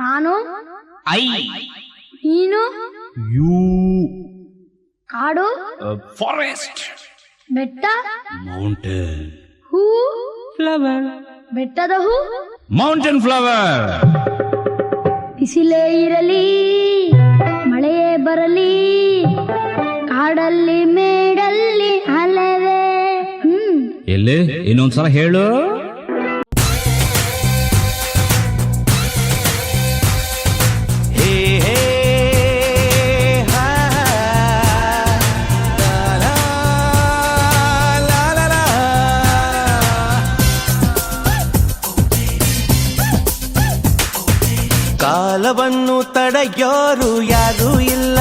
ನಾನು, ಐ, ನೀನು, ಯು, ಕಾಡು, ಫಾರೆಸ್ಟ್, ಬೆಟ್ಟ, ಮೌಂಟೇನ್, ಹೂ, ಫ್ಲವರ್, ಬೆಟ್ಟದ ಹೂ, ಮೌಂಟೇನ್ ಫ್ಲವರ್. ಬಿಸಿಲೇ ಇರಲಿ ಮಳೆಯೇ ಬರಲಿ, ಕಾಡಲ್ಲಿ ಮೇಡಲ್ಲಿ ಅಲೆವೆ. ಎಲ್ಲಿ ಇನ್ನೊಂದ್ಸಲ ಹೇಳು. ಕಾಲವನ್ನು ತಡೆಯೋರು ಯಾರೂ ಇಲ್ಲ,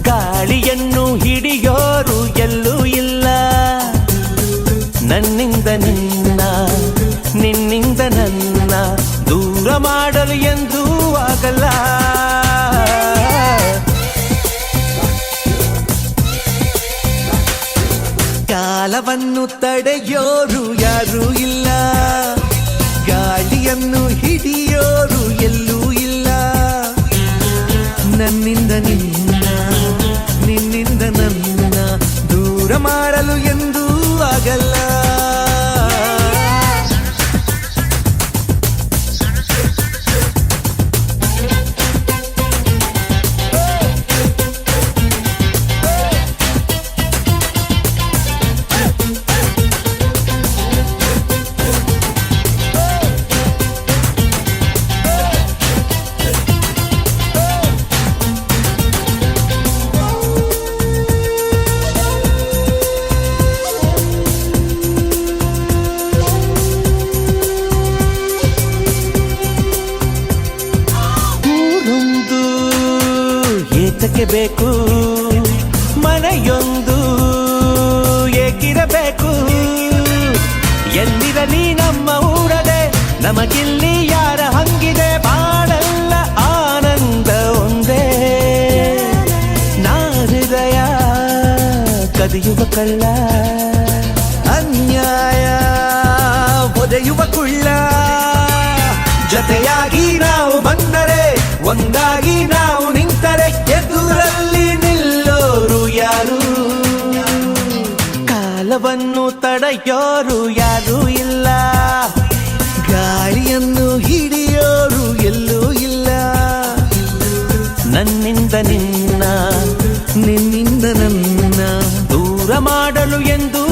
ಗಾಳಿಯನ್ನು ಹಿಡಿಯೋರು ಎಲ್ಲೂ ಇಲ್ಲ. ನನ್ನಿಂದ ನಿನ್ನ, ನಿನ್ನಿಂದ ನನ್ನ ದೂರ ಮಾಡಲು ಎಂದೂ ಆಗಲ್ಲ. ಕಾಲವನ್ನು ತಡೆಯೋರು ಯಾರೂ ಇಲ್ಲ, ಗಾಳಿಯನ್ನು ಹಿಡಿಯೋರು ಎಲ್ಲೂ ಇಲ್ಲ. ನನ್ನಿಂದ ನಿನ್ನ, ನಿನ್ನಿಂದ ನನ್ನ ದೂರ ಮಾಡಲು ಎಂದೂ ಆಗಲ್ಲ. ಏತಕ್ಕೆ ಬೇಕು ಮನೆಯೊಂದು, ಏಕಿರಬೇಕು ಎಲ್ಲಿರಲಿ ನಮ್ಮ ಊರದೆ, ನಮಗಿಲ್ಲಿ ಯಾರ ಹಂಗಿದೆ. ಬಾಳೆಲ್ಲ ಆನಂದ ಒಂದೇ, ನಾ ಹೃದಯ ಕದಿಯುವ ಕಳ್ಳ, ಅನ್ಯಾಯ ಒದೆಯುವ ಕುಳ್ಳ. ಜೊತೆಯಾಗಿ ನಾವು ಬಂದರೆ, ಒಂದಾಗಿ ನಾವು ನಿಂತರೆ, ಎದುರಲ್ಲಿ ನಿಲ್ಲೋರು ಯಾರು. ಕಾಲವನ್ನು ತಡೆಯೋರು ಯಾರೂ ಇಲ್ಲ, ಗಾಳಿಯನ್ನು ಹಿಡಿಯೋರು ಎಲ್ಲೂ ಇಲ್ಲ. ನನ್ನಿಂದ ನಿನ್ನ, ನಿನ್ನಿಂದ ನನ್ನ ದೂರ ಮಾಡಲು ಎಂದು